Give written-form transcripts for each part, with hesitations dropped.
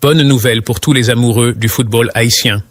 Bonne nouvelle pour tous les amoureux du football haïtien.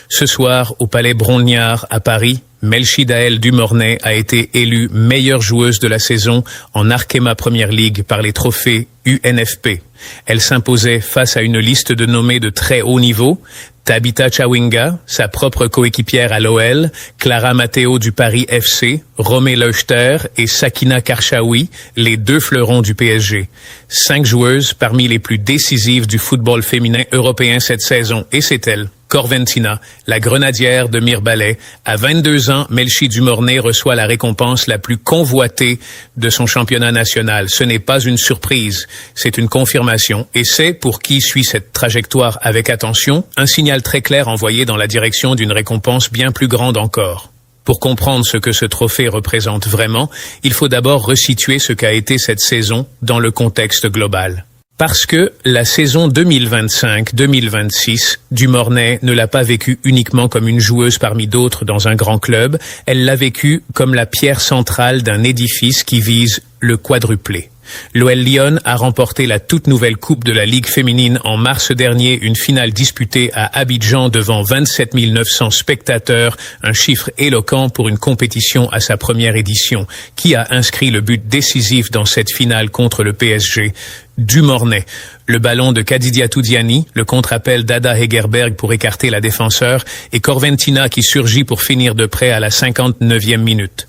Ce soir, au Palais Brongniart à Paris, Melchidaël Dumornay a été élue meilleure joueuse de la saison en Arkema Premier League par les trophées UNFP. Elle s'imposait face à une liste de nommés de très haut niveau, Tabitha Chawinga, sa propre coéquipière à l'OL, Clara Matteo du Paris FC, Romé Leuchter et Sakina Karchaoui, les deux fleurons du PSG. 5 joueuses parmi les plus décisives du football féminin européen cette saison, et c'est elle. Corventina, la grenadière de Mirbalais. À 22 ans, Melchi Dumornay reçoit la récompense la plus convoitée de son championnat national. Ce n'est pas une surprise, c'est une confirmation. Et c'est, pour qui suit cette trajectoire avec attention, un signal très clair envoyé dans la direction d'une récompense bien plus grande encore. Pour comprendre ce que ce trophée représente vraiment, il faut d'abord resituer ce qu'a été cette saison dans le contexte global. Parce que la saison 2025-2026, Dumornay ne l'a pas vécue uniquement comme une joueuse parmi d'autres dans un grand club, elle l'a vécue comme la pierre centrale d'un édifice qui vise le quadruplé. L'OL Lyon a remporté la toute nouvelle Coupe de la Ligue féminine en mars dernier, une finale disputée à Abidjan devant 27 900 spectateurs, un chiffre éloquent pour une compétition à sa première édition. Qui a inscrit le but décisif dans cette finale contre le PSG? Dumornay. Le ballon de Kadidiatou Diani, le contre-appel d'Ada Hegerberg pour écarter la défenseur, et Corventina qui surgit pour finir de près à la 59e minute.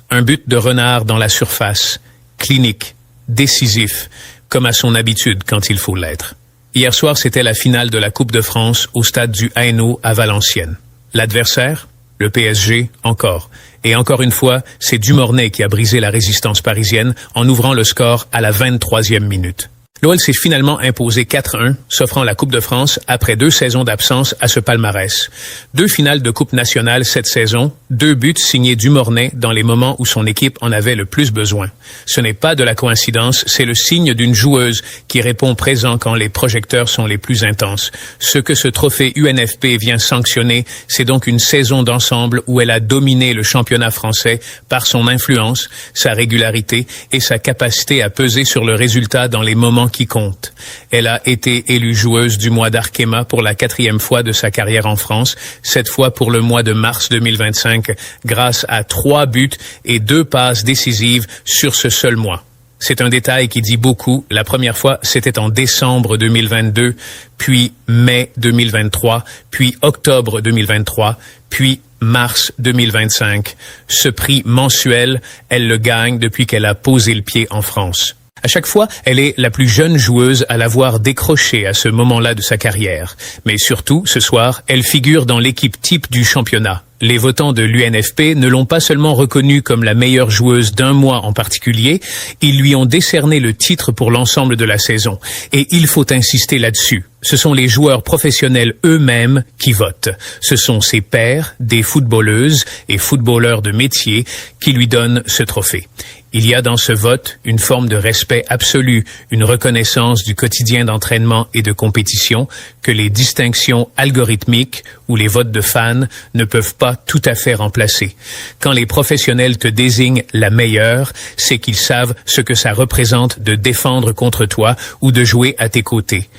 Un but de renard dans la surface, clinique, décisif, comme à son habitude quand il faut l'être. Hier soir, c'était la finale de la Coupe de France au stade du Hainaut à Valenciennes. L'adversaire? Le PSG, encore. Et encore une fois, c'est Dumornay qui a brisé la résistance parisienne en ouvrant le score à la 23e minute. L'OL s'est finalement imposé 4-1, s'offrant la Coupe de France après 2 saisons d'absence à ce palmarès. 2 finales de Coupe nationale cette saison, 2 buts signés Dumornay dans les moments où son équipe en avait le plus besoin. Ce n'est pas de la coïncidence, c'est le signe d'une joueuse qui répond présent quand les projecteurs sont les plus intenses. Ce que ce trophée UNFP vient sanctionner, c'est donc une saison d'ensemble où elle a dominé le championnat français par son influence, sa régularité et sa capacité à peser sur le résultat dans les moments qui compte. Elle a été élue joueuse du mois d'Arkema pour la 4e fois de sa carrière en France, cette fois pour le mois de mars 2025, grâce à 3 buts et 2 passes décisives sur ce seul mois. C'est un détail qui dit beaucoup. La première fois, c'était en décembre 2022, puis mai 2023, puis octobre 2023, puis mars 2025. Ce prix mensuel, elle le gagne depuis qu'elle a posé le pied en France. À chaque fois, elle est la plus jeune joueuse à l'avoir décroché à ce moment-là de sa carrière. Mais surtout, ce soir, elle figure dans l'équipe type du championnat. Les votants de l'UNFP ne l'ont pas seulement reconnue comme la meilleure joueuse d'un mois en particulier, ils lui ont décerné le titre pour l'ensemble de la saison. Et il faut insister là-dessus. Ce sont les joueurs professionnels eux-mêmes qui votent. Ce sont ses pairs, des footballeuses et footballeurs de métier, qui lui donnent ce trophée. Il y a dans ce vote une forme de respect absolu, une reconnaissance du quotidien d'entraînement et de compétition que les distinctions algorithmiques ou les votes de fans ne peuvent pas tout à fait remplacer. Quand les professionnels te désignent la meilleure, c'est qu'ils savent ce que ça représente de défendre contre toi ou de jouer à tes côtés.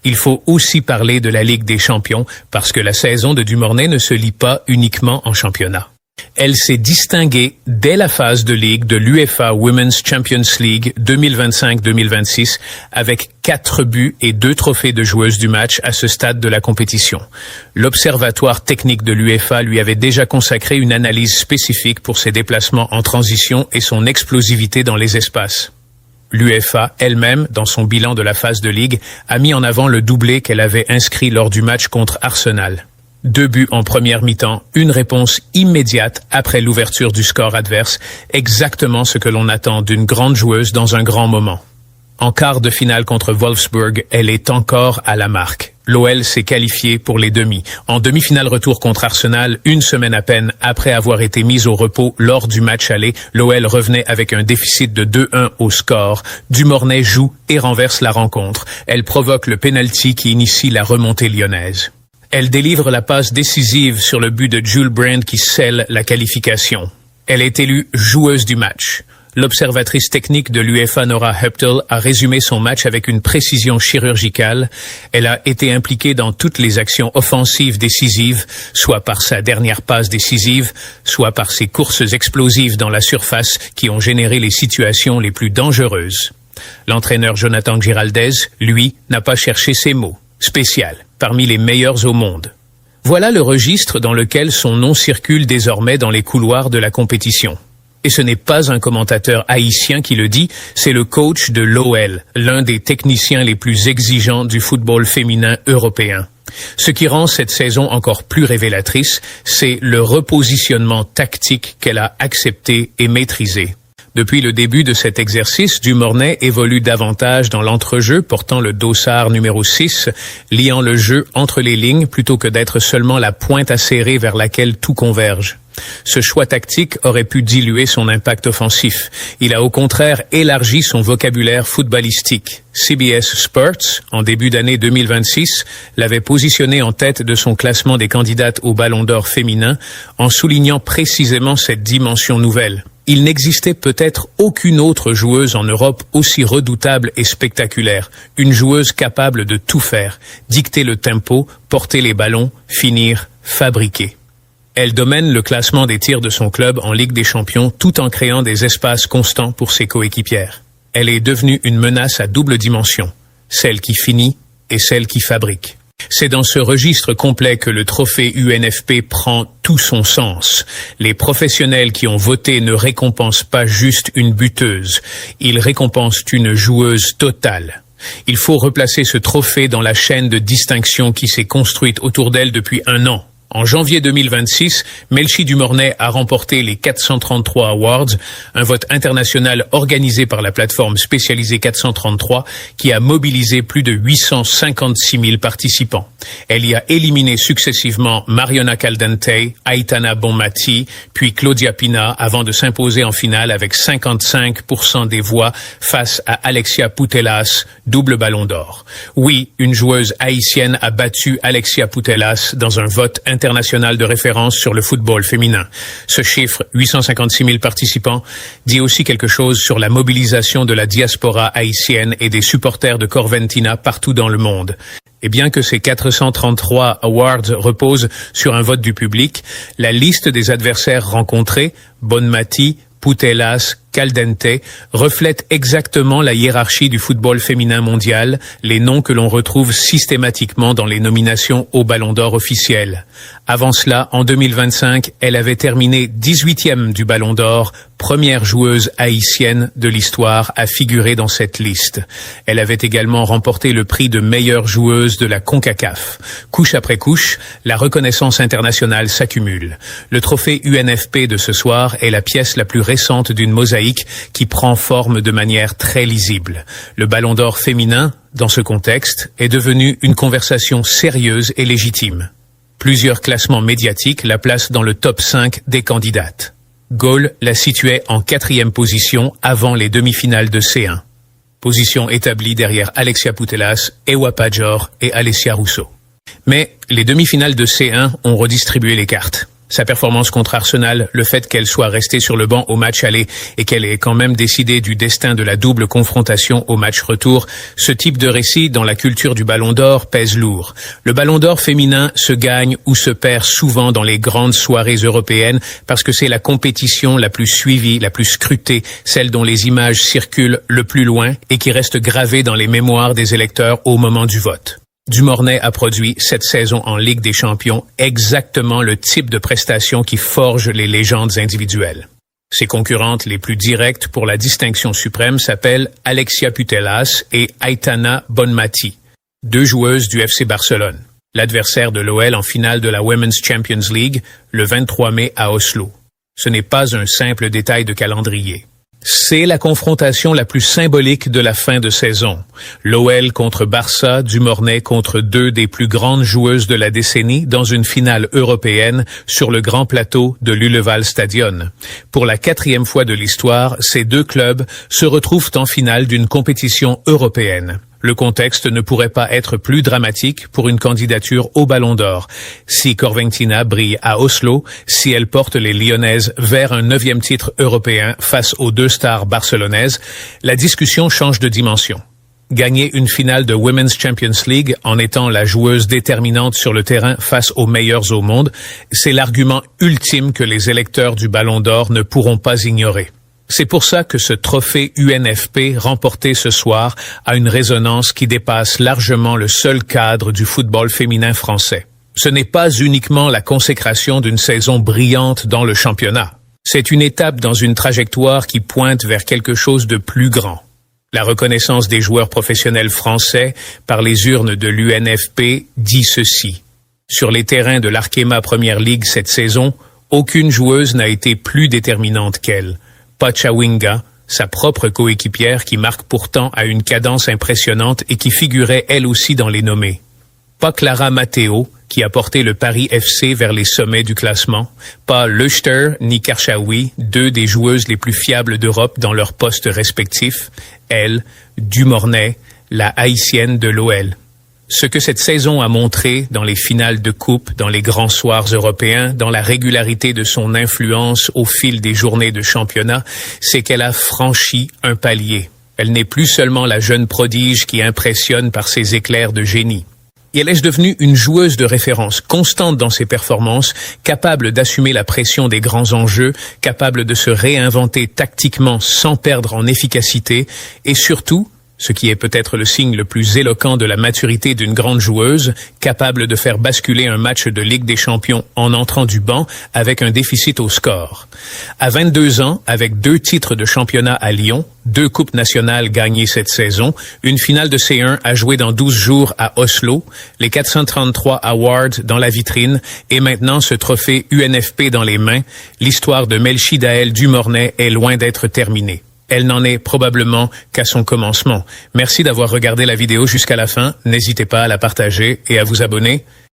Il faut aussi parler de la Ligue des Champions parce que la saison de Dumornay ne se lie pas uniquement en championnat. Elle s'est distinguée dès la phase de ligue de l'UEFA Women's Champions League 2025-2026 avec 4 buts et 2 trophées de joueuse du match à ce stade de la compétition. L'Observatoire technique de l'UEFA lui avait déjà consacré une analyse spécifique pour ses déplacements en transition et son explosivité dans les espaces. L'UEFA elle-même, dans son bilan de la phase de ligue, a mis en avant le doublé qu'elle avait inscrit lors du match contre Arsenal. 2 buts en première mi-temps, une réponse immédiate après l'ouverture du score adverse, exactement ce que l'on attend d'une grande joueuse dans un grand moment. En quart de finale contre Wolfsburg, elle est encore à la marque. L'OL s'est qualifié pour les demi. En demi-finale retour contre Arsenal, une semaine à peine après avoir été mise au repos lors du match aller, l'OL revenait avec un déficit de 2-1 au score. Dumornay joue et renverse la rencontre. Elle provoque le pénalty qui initie la remontée lyonnaise. Elle délivre la passe décisive sur le but de Jules Brand qui scelle la qualification. Elle est élue joueuse du match. L'observatrice technique de l'UEFA, Nora Heptel, a résumé son match avec une précision chirurgicale. Elle a été impliquée dans toutes les actions offensives décisives, soit par sa dernière passe décisive, soit par ses courses explosives dans la surface qui ont généré les situations les plus dangereuses. L'entraîneur Jonathan Giraldez, lui, n'a pas cherché ses mots. Spécial, parmi les meilleurs au monde. Voilà le registre dans lequel son nom circule désormais dans les couloirs de la compétition. Et ce n'est pas un commentateur haïtien qui le dit, c'est le coach de l'OL, l'un des techniciens les plus exigeants du football féminin européen. Ce qui rend cette saison encore plus révélatrice, c'est le repositionnement tactique qu'elle a accepté et maîtrisé. Depuis le début de cet exercice, Dumornay évolue davantage dans l'entrejeu, portant le dossard numéro 6, liant le jeu entre les lignes plutôt que d'être seulement la pointe acérée vers laquelle tout converge. Ce choix tactique aurait pu diluer son impact offensif. Il a au contraire élargi son vocabulaire footballistique. CBS Sports, en début d'année 2026, l'avait positionné en tête de son classement des candidates au Ballon d'Or féminin en soulignant précisément cette dimension nouvelle. Il n'existait peut-être aucune autre joueuse en Europe aussi redoutable et spectaculaire. Une joueuse capable de tout faire, dicter le tempo, porter les ballons, finir, fabriquer. Elle domine le classement des tirs de son club en Ligue des Champions tout en créant des espaces constants pour ses coéquipières. Elle est devenue une menace à double dimension, celle qui finit et celle qui fabrique. C'est dans ce registre complet que le trophée UNFP prend tout son sens. Les professionnels qui ont voté ne récompensent pas juste une buteuse, ils récompensent une joueuse totale. Il faut replacer ce trophée dans la chaîne de distinction qui s'est construite autour d'elle depuis un an. En janvier 2026, Melchi Dumornay a remporté les 433 Awards, un vote international organisé par la plateforme spécialisée 433 qui a mobilisé plus de 856 000 participants. Elle y a éliminé successivement Mariona Caldente, Aitana Bonmati, puis Claudia Pina avant de s'imposer en finale avec 55% des voix face à Alexia Putellas, double ballon d'or. Oui, une joueuse haïtienne a battu Alexia Putellas dans un vote international de référence sur le football féminin. Ce chiffre, 856 000 participants, dit aussi quelque chose sur la mobilisation de la diaspora haïtienne et des supporters de Corventina partout dans le monde. Et bien que ces 433 awards reposent sur un vote du public, la liste des adversaires rencontrés, Bonmati, Putellas, Caldente, reflète exactement la hiérarchie du football féminin mondial, les noms que l'on retrouve systématiquement dans les nominations au Ballon d'Or officiel. Avant cela, en 2025, elle avait terminé 18e du Ballon d'Or, première joueuse haïtienne de l'histoire à figurer dans cette liste. Elle avait également remporté le prix de meilleure joueuse de la CONCACAF. Couche après couche, la reconnaissance internationale s'accumule. Le trophée UNFP de ce soir est la pièce la plus récente d'une mosaïque qui prend forme de manière très lisible. Le Ballon d'Or féminin, dans ce contexte, est devenu une conversation sérieuse et légitime. Plusieurs classements médiatiques la placent dans le top 5 des candidates. Goal la situait en 4e position avant les demi-finales de C1. Position établie derrière Alexia Putellas, Ewa Pajor et Alessia Russo. Mais les demi-finales de C1 ont redistribué les cartes. Sa performance contre Arsenal, le fait qu'elle soit restée sur le banc au match aller et qu'elle ait quand même décidé du destin de la double confrontation au match retour, ce type de récit dans la culture du Ballon d'Or pèse lourd. Le Ballon d'Or féminin se gagne ou se perd souvent dans les grandes soirées européennes parce que c'est la compétition la plus suivie, la plus scrutée, celle dont les images circulent le plus loin et qui reste gravée dans les mémoires des électeurs au moment du vote. Dumornay a produit cette saison en Ligue des Champions exactement le type de prestation qui forge les légendes individuelles. Ses concurrentes les plus directes pour la distinction suprême s'appellent Alexia Putellas et Aitana Bonmati, deux joueuses du FC Barcelone, l'adversaire de l'OL en finale de la Women's Champions League le 23 mai à Oslo. Ce n'est pas un simple détail de calendrier. C'est la confrontation la plus symbolique de la fin de saison. L'OL contre Barça, Dumornay contre deux des plus grandes joueuses de la décennie dans une finale européenne sur le grand plateau de l'Uleval Stadion. Pour la 4e fois de l'histoire, ces deux clubs se retrouvent en finale d'une compétition européenne. Le contexte ne pourrait pas être plus dramatique pour une candidature au Ballon d'Or. Si Corventina brille à Oslo, si elle porte les Lyonnaises vers un 9e titre européen face aux 2 stars barcelonaises, la discussion change de dimension. Gagner une finale de Women's Champions League en étant la joueuse déterminante sur le terrain face aux meilleurs au monde, c'est l'argument ultime que les électeurs du Ballon d'Or ne pourront pas ignorer. C'est pour ça que ce trophée UNFP remporté ce soir a une résonance qui dépasse largement le seul cadre du football féminin français. Ce n'est pas uniquement la consécration d'une saison brillante dans le championnat. C'est une étape dans une trajectoire qui pointe vers quelque chose de plus grand. La reconnaissance des joueurs professionnels français par les urnes de l'UNFP dit ceci. Sur les terrains de l'Arkema Premier League cette saison, aucune joueuse n'a été plus déterminante qu'elle. Pachawinga, sa propre coéquipière qui marque pourtant à une cadence impressionnante et qui figurait elle aussi dans les nommés. Pas Clara Matteo, qui a porté le Paris FC vers les sommets du classement. Pas Leuchter ni Karchaoui, 2 des joueuses les plus fiables d'Europe dans leurs postes respectifs. Elle, Dumornay, la haïtienne de l'OL. Ce que cette saison a montré dans les finales de coupe, dans les grands soirs européens, dans la régularité de son influence au fil des journées de championnat, c'est qu'elle a franchi un palier. Elle n'est plus seulement la jeune prodige qui impressionne par ses éclairs de génie. Et elle est devenue une joueuse de référence, constante dans ses performances, capable d'assumer la pression des grands enjeux, capable de se réinventer tactiquement sans perdre en efficacité, et surtout, ce qui est peut-être le signe le plus éloquent de la maturité d'une grande joueuse, capable de faire basculer un match de Ligue des Champions en entrant du banc avec un déficit au score. À 22 ans, avec 2 titres de championnat à Lyon, 2 coupes nationales gagnées cette saison, une finale de C1 à jouer dans 12 jours à Oslo, les 433 awards dans la vitrine et maintenant ce trophée UNFP dans les mains, l'histoire de Melchidaël Dumornay est loin d'être terminée. Elle n'en est probablement qu'à son commencement. Merci d'avoir regardé la vidéo jusqu'à la fin. N'hésitez pas à la partager et à vous abonner.